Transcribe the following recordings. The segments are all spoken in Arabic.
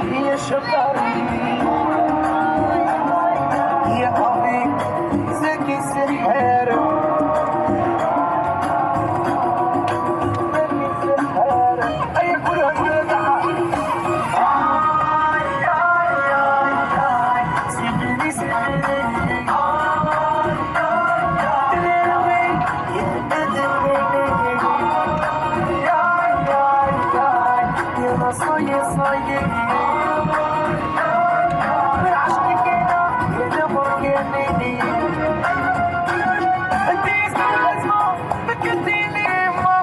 هي شطارتي هي طبيب زكي سحر أي كلها كلها سيبني سيبني صاير صاير من عشقك يا نبر يا نيني انت اسمع الازمه فكرتيني يما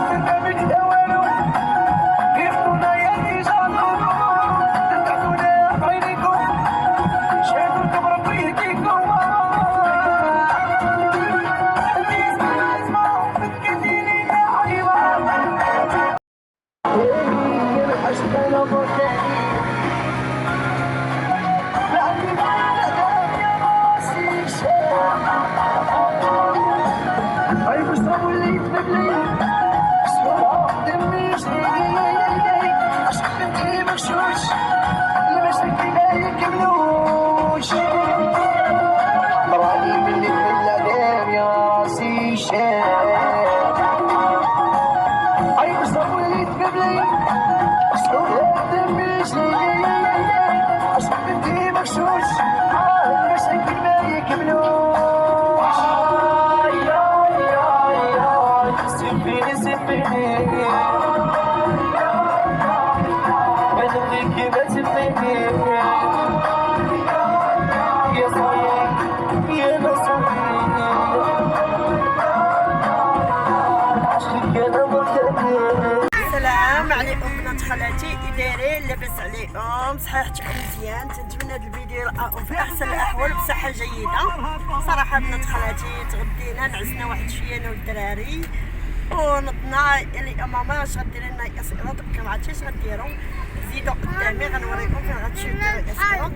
برنامج دوالو كيفنا يا رجالو تتعبونا عينيكم شاهدوا الكبر بيديكم انت اسمع الازمه فكرتيني يا حبيبه أشتغل بوتاني لأني بعدها يا راسي شام أي بشربوا اللي يتبلي بشربوا دمي جري عشق اللي مغشوش اللي مشتكي ما يكملوش راني مني بالله يا راسي شام أي بشربوا اللي يتبلي السلام عليكم بنات خالاتي، دايرين لاباس عليكم؟ صحيحتكم مزيان؟ تنتمنى هذا الفيديو يلقاكم في احسن الاحوال بصحه جيده. صراحه بنات خالاتي تغدينا نعسنا واحد شويه انا والدراري ونضنا اللي ماما اش غدير لنا ياسيرات بك ما عرفتش غديروا زيدوا قدامي غنوريكم فين غتمشيو ديروا ياسيرات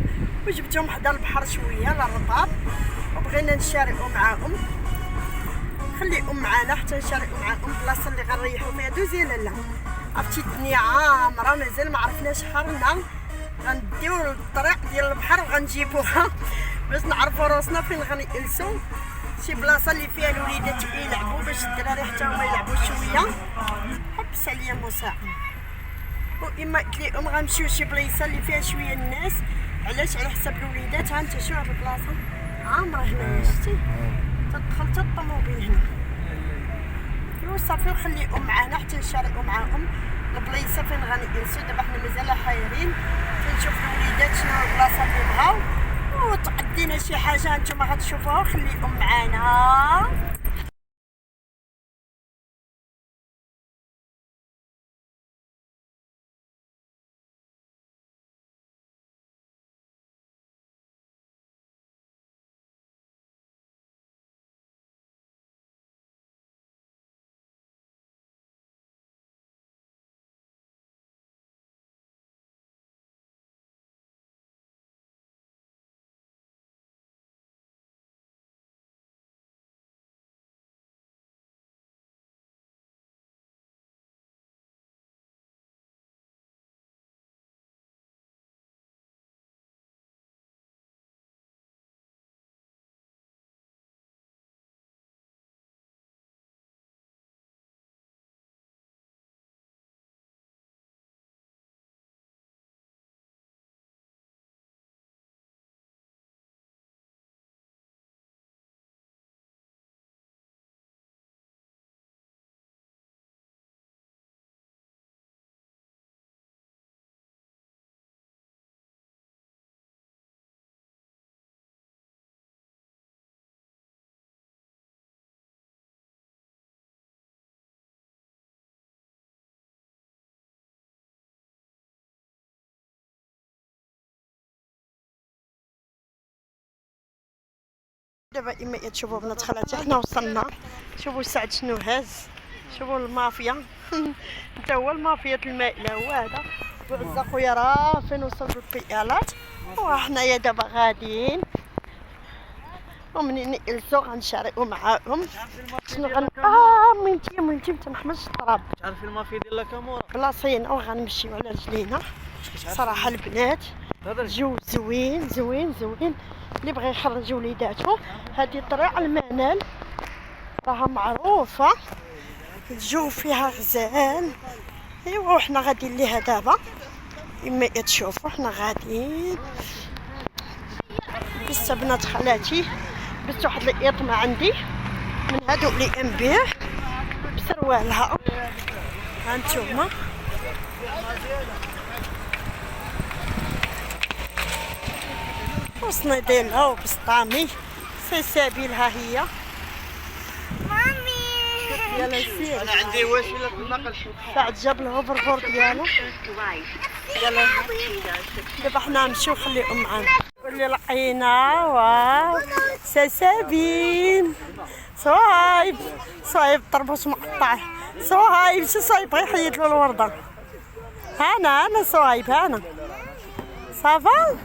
وجبتهم حدا البحر شويه للرباط وبغينا نشاركوا معاهم خليكم معنا حتى نشاركوا معاكم بلاصه اللي غنريحوا فيها. دوزي لاله عرفتي الدنيا عامره مازال ما عرفناش حالنا غنديو الطريق ديال البحر وغنجيبوها باش نعرفوا راسنا فين غنجلسوا شي بلاصه اللي فيها الوليدات يلعبوا باش الدراري حتى هما يلعبوا شويه. حبس عليا مساعد واما قلت لهم غنمشيو شي بلايصه اللي فيها شويه الناس. علاش؟ على حساب الوليدات. ها انت شوف هاد البلاصه عامره هنايا شتي تدخل حتى الطوموبيل هنا. ايوا صافي وخليهم معنا حتى نشاركوا معاهم البلايصه فين غنجلسوا. دابا حنا مازال حايرين تنشوف الوليدات شنو البلاصه اللي بغاو وتقدينا شي حاجه نتوما غتشوفوها. خليكم معنا. دابا اما تشوفوا بنات خالاتي حنا وصلنا. شوفوا السعد شنو هاز، شوفوا المافيا حتى هو المافيا المائله هو هذا. وعزا خويا راه فين وصل بالبيالات وحنايا دابا غاديين ومنين نجلسوا غنشاركوا معاهم شنو ميمتي تنحمل التراب. تعرفي المافيا ديال لاكامورا بلاصينا وغنمشيو على رجلينا. صراحه البنات الجو زوين زوين زوين. اللي بغى يخرج وليداتو هذه طريق المنال راها معروفه، الجو فيها غزال. ايوا وحنا غاديين ليها دابا كما تشوفوا. حنا غاديين لسه بنات خالاتي بس واحد الإطمة عندي من هادو اللي انبيع بسروالها. هانتوما وصني ديالها وبسطامي سلسابيلها هي. يلا سير. انا عندي وسيله في النقل. بعد جاب الهوفربور ديالو. يلا دابا حنا نمشيو خليهم معانا. واللي لقينا واو سلسابيل. صايب طربوش مقطع. صايب بغى يحيد له الورده. انا صايب انا صافا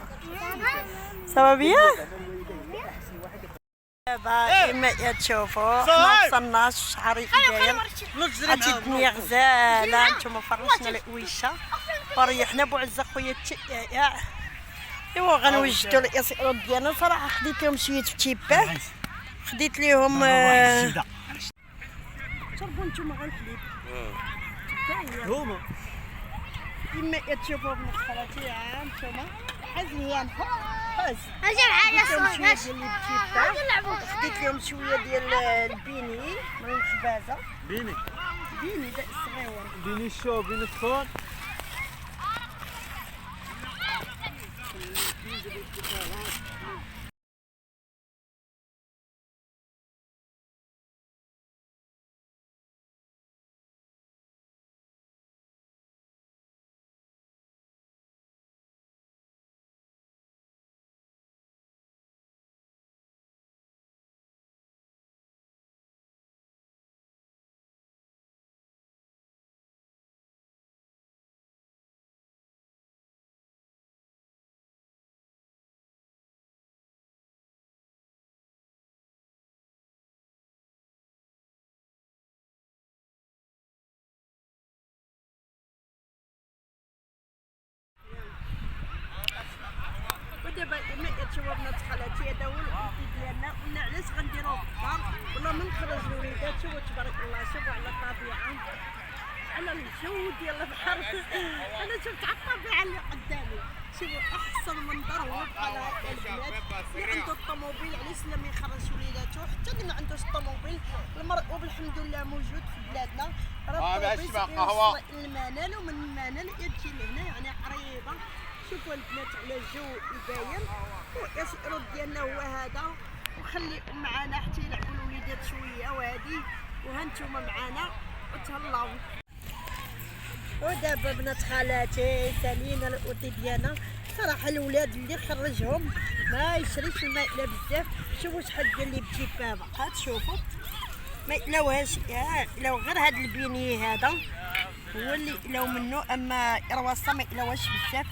بيان. دابا كما تشوفوا حنا وصلنا شحال داير. هادي الدنيا غزاله. نتوما فرشنا القويشه وريحنا بوعزه خويا التياع. ايوا غنوجدوا الاسئله ديالنا. صراحه خديت لهم شويه تيباه، خديت لهم شربوا نتوما غير الحليب هما كما تشوفوا بنات خالاتي. نتوما حزيان اجي معايا خديت لهم شويه ديال البيني من الخبازه. بيني داك الصغيور بيني الشو بيني الصفون. ودابا كما تشوفوا بنات خالاتي هذا هو الوقت ديالنا. قلنا علاش غنديروه في الدار ولا من خرج الوليدات. شوفوا تبارك الله، شوفوا على الطبيعه على الجو ديال البحر. انا شفت على الطبيعه اللي قدامي. شوفوا احسن منظر هو بحال هكا. البنات اللي عنده الطوموبيل علاش لا ما يخرج وليداتو، حتى اللي ما عندوش الطوموبيل المرغوب الحمد لله موجود في بلادنا. راه الطوموبيل يوصل للمنال ومن المنال يجي لهنا يعني قريبه. شوفوا البنات على الجو الباين. والاسئله ديالنا هو هذا، وخليكم معنا حتى يلعبوا الوليدات شويه وهادي وهانتوما معنا وتهلاو. ودابا بنات خالاتي سالينا الاوتي ديالنا. صراحه الاولاد اللي خرجهم ما يشريش الماء بزاف. شوفوا شحال ديال لي بتي بابا تشوفوا ما يلاوهاش يلاو غير هاد البيني هذا هو اللي يلاو منه. اما الرواسه ما يلاوهاش بزاف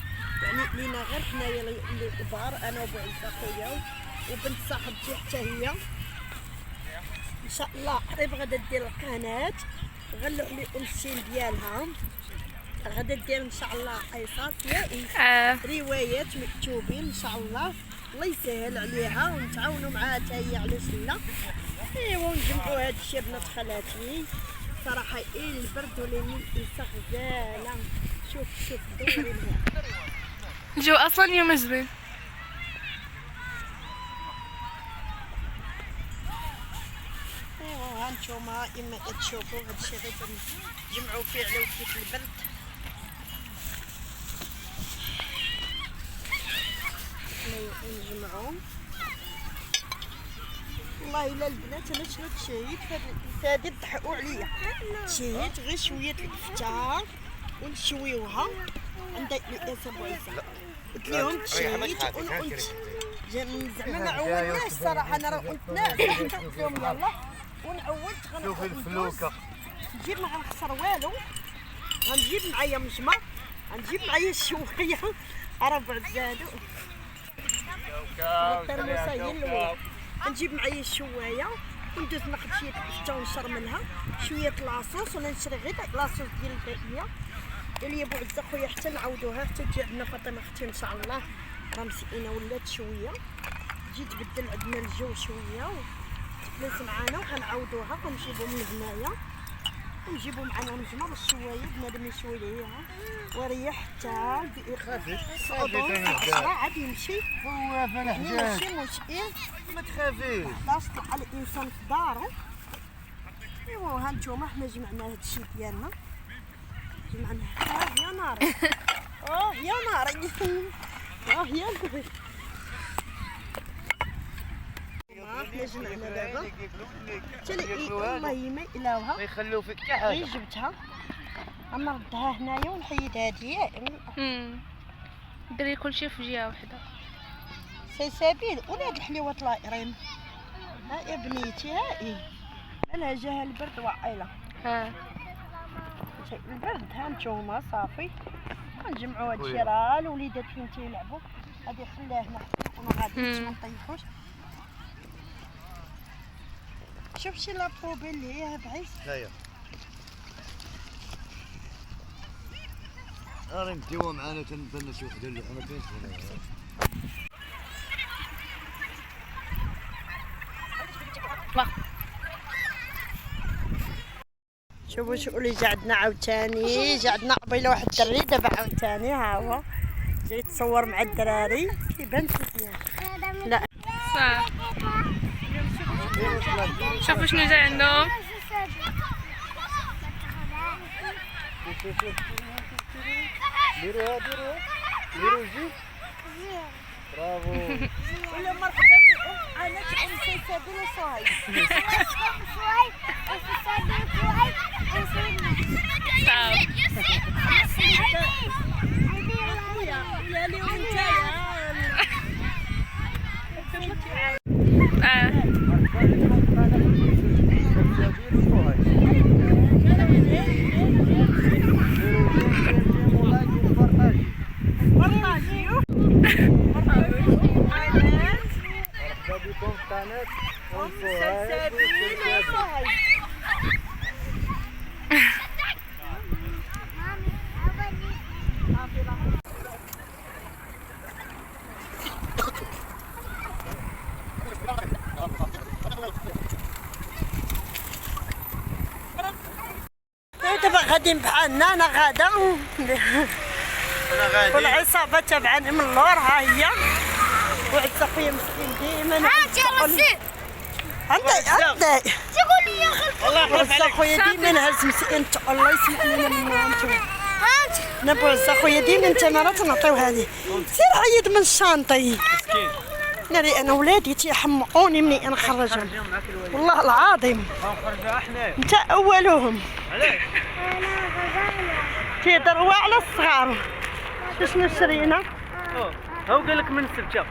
يعني لينا غير حنايا اللي كبار. انا وبوعزه خويا وبنت صاحبتي حتى هي ان شاء الله قريب غادا دير القناه غنلوح لكم السين ديالها. غادا دير ان شاء الله قصص روايات مكتوبين ان شاء الله. الله يسهل عليها ونتعاونوا معاها حتى هي علاش لا. ايوا ونجمعوا هذا الشيء بنات خالاتي. صراحه البرد وليني الانسان غزاله. شوف دوري لها الجو اصلا اليوم زوين. ايوا هانتوما اما تشوفوا هذا الشيء غير نجمعوا فيه على وقت البرد. نجمعوا والله الا البنات انا شنو تشهيت هادي ضحكوا عليا. تشهيت غير شويه الكفته ونشويوها عند الاسم وعزه. قلت لهم تشهيت ونقلت زعما ما عودناش. صراحه انا راه قلت ناس قلت لهم يلا ونعود. شوفي الفلوكه نجيب ما غنخسر والو. غنجيب معايا مجمر، غنجيب معايا الشويه راه بعزادو الترموسه هي الاولى. نجيب معايا الشوايه وندوز ناخذ شويه الحشة ونشرملها شويه لاصوص، ولا نشري غير لاصوص ديال الباقيه. قال لي بو عزة خويا حتى نعاودوها حتى تجي عندنا فاطمه اختي ان شاء الله، راه مسكينه ولات شويه، تجي تبدل عندنا الجو شويه وتجلس معانا وغنعاودوها ونجيبو من هنايا ونجيبو معنا مجمر الشوايه بنادم يشوي ليها وريح حتى الصعوبه عاد يمشي. هو فين حداك ماشي مشكل، ما تخافيش. باش طلع الانسان في دارو. ايوا ها نتوما حنا جمعنا هادشي ديالنا، جمعنا يا ناري يا ناري يا ناري. حنا جمعنا دابا حتى والله ما إلاوها ما يخلوا فيك حتى حاجه. غير جبتها غنردها هنايا ونحيد هادي. ديري كلشي في جهه وحده. سلسبيل ولاد الحليوه طلائرين. ها يا بنيتي هاي مالها جاها البرد وعيله. ها البرد ها نتوما صافي غنجمعوا هادشي راه الوليدات فين تيلعبوا غادي خليها هنا وانا غادي ما نطيحوش. شوف شي لابوبيل اللي هي بعيس هيا راه نديوها معانا تنبان شي وحده اللي ما كاينش هنا. شوفوا شو اللي جا عندنا عاوتاني، جا عندنا قبيله واحد الدري دابا عاوتاني ها هو جاي يتصور مع الدراري كيبان مزيان. لا صح شوفوا شنو جاي عندهم. ديروها ديروا الجيب. برافو. ولا مرحبا بكم انا تعلم سلسبيل وصايب دابا غاديين بحالنا. انا غادا والعصابه تابعاني من اللور ها هي وعزة خويا مسكين ديما عندي تقول لي والله عزة خويا ديما هز مسكين الله يسمح لنا منها انتوما. نبو عزة خويا ديما التماره تنعطيوها ليه. سير عيد من الشانطي مسكين. ناري انا ولادي تيحمقوني مني انا نخرجهم والله العظيم. غنخرجوها حنايا. انت اولهم. علاش؟ تيضروا على الصغار. شنو شرينا؟ هاو قال لك من السبته.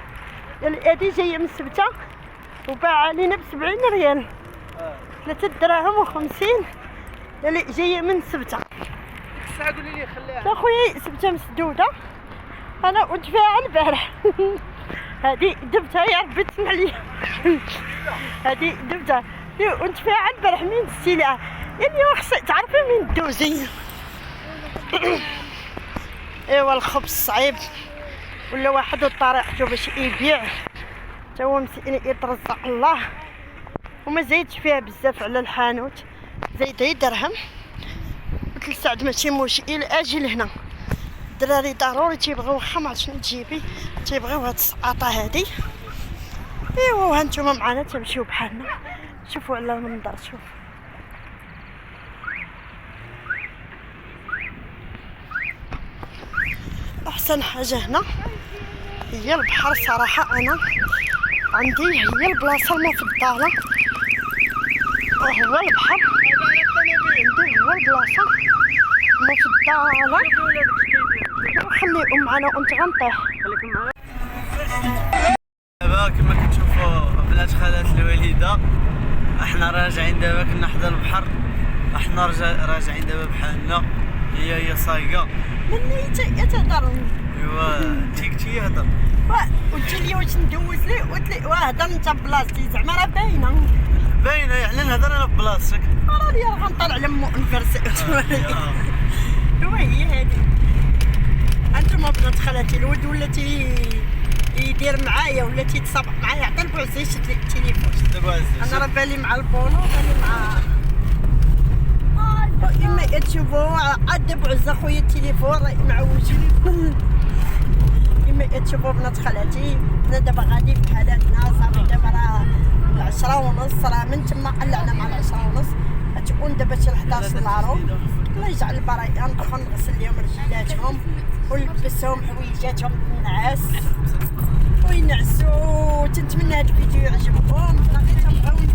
هادي جايه من السبته وباعه علينا ب70 ريال. 3 دراهم و50 اللي جايه من السبته. الساعه قولي لي خليها. يا خويا سبته مسدوده انا كنت فيها البارح. هادي دبتها يا ربي تسمح لي. هادي دبتها كنت فيها البارح من السلعه يعني خصك تعرفي من دوزي. ايوا الخبز صعيب ولا واحد طريقته باش يبيع تا هو مسكين يترزق الله وما زايدش فيها بزاف على الحانوت زايده درهم. قلت لسعد ماشي مشكل اجي لهنا الدراري ضروري تيبغيو واخا ما عرفتش شنو تجيبي تيبغيو هاد السقاطه هادي. ايوا وهانتوما معنا تمشيو بحالنا. شوفوا على المنظر شوف احسن حاجه هنا هي البحر. صراحه انا عندي هي البلاصه المفضله وهو البحر. عندي هو البلاصه المفضله. وخليهم معنا وانت غنطيح. خليكم معنا. دابا كما كتشوفوا بنات خالات الوالده احنا راجعين دابا كنا حدا البحر. احنا راجعين دابا بحالنا هي صايقه مني تهضر. ايوا انت يهضر قلت لي واش ندوز ليه قلت ليه هضر انت بلاصتي زعما راه باينه. باينه يعني نهضر انا ببلاصتك. راني غنطلع لمو نفرسك. وهي هذه انتم بنات خالتي. الولد ولا يدير معايا ولا تيتصابح معايا عطى البوعزه شد لي التليفون. انا راه بالي مع البولو بالي مع اما تشوفوا عاد بوعزه خويا التليفون راه معوجين. اما تشوفوا بنات خالتي انا دابا غادي في حالاتنا صافي. دابا راه 10:30 راه من تما قلعنا مع 10:30 تكون دابا شي 11 لارو. الله يجعل البركه. ندخل نغسل لهم رجلاتهم ونلبسهم حويجاتهم النعاس وينعسوا. تنتمنى هذا الفيديو يعجبكم. بغيت تبغيو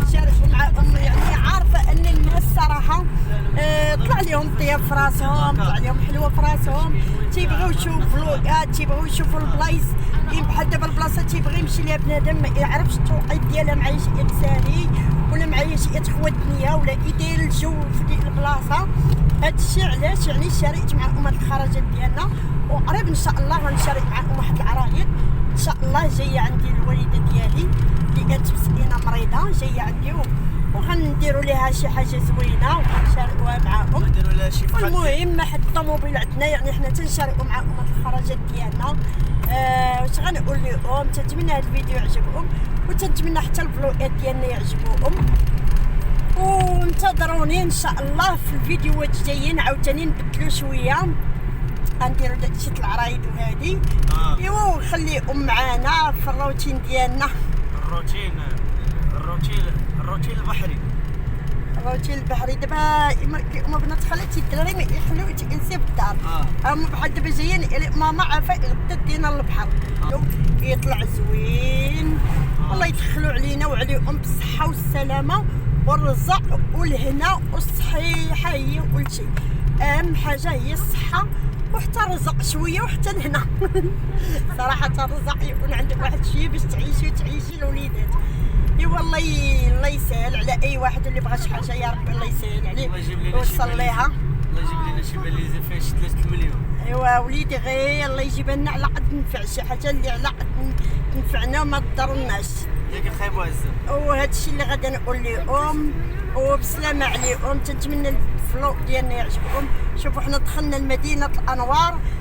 نشاركوا معاكم. يعني عارفه ان الناس صراحه طلع لهم طياب في راسهم، طلع لهم حلوه في راسهم، تيبغيو يشوفوا فلوقات، تيبغيو يشوفوا البلايص. بحال دابا البلاصه تيبغي يمشي ليها بنادم ما يعرفش التوقيت ديالها معايا شي انساني ولا معايا شي اخوه الدنيا ولا يدير الجو في ديك البلاصه. هادشي علاش يعني شاركت معكم هاد الخرجات ديالنا. وقريب ان شاء الله غنشارك معكم واحد العرايض ان شاء الله جايه عندي الوالده ديالي اللي كانت مسكينه مريضه جايه عندي وغنديروا ليها شي حاجه زوينه وغنشاركوها معاكم. نديروا لها شي فقط. المهم حد الطوموبيل عندنا يعني حنا تنشاركوا معاكم هاد الخرجات ديالنا. واش غنقول لكم؟ تنتمنى هاد الفيديو يعجبكم وتنتمنى حتى الفلوقات ديالنا يعجبوكم. وانتظروني ان شاء الله في الفيديوهات الجايين عاوتاني نبدلوا شويه غنديروا داكشي د العرايض وهادي. ايوا ونخليكم معانا في الروتين ديالنا. الروتين البحري. الروتين البحري. دابا هما بنات خالتي الدراري ما يخليو يتجلسوا في الدار. هما بحال دابا جايين ماما عافاك غدا دينا للبحر. يطلع زوين. الله يدخلوا علينا وعليكم بالصحه والسلامه والرزق والهنا والصحيحه هي كل شيء. اهم حاجه هي الصحه وحتى الرزق شويه وحتى الهنا. صراحه الرزق يكون عندك واحد الشيء باش تعيشي الوليدات. ايوا الله يسهل على اي واحد اللي بغى شي حاجه. يا ربي الله يسهل عليه ويوصل ليها. الله يجيب لنا شي باليزه فيها شي 3 مليون. ايوا وليدي غير الله يجيب لنا على قد نفع شي حاجه اللي على قد تنفعنا وما تضرناش. ياك الخاي معزه. وهذا الشيء اللي غادي نقول لكم وبسلامه عليكم. تنتمنى الفلوق ديالنا يعجبكم. شوفوا حنا دخلنا لمدينه الانوار.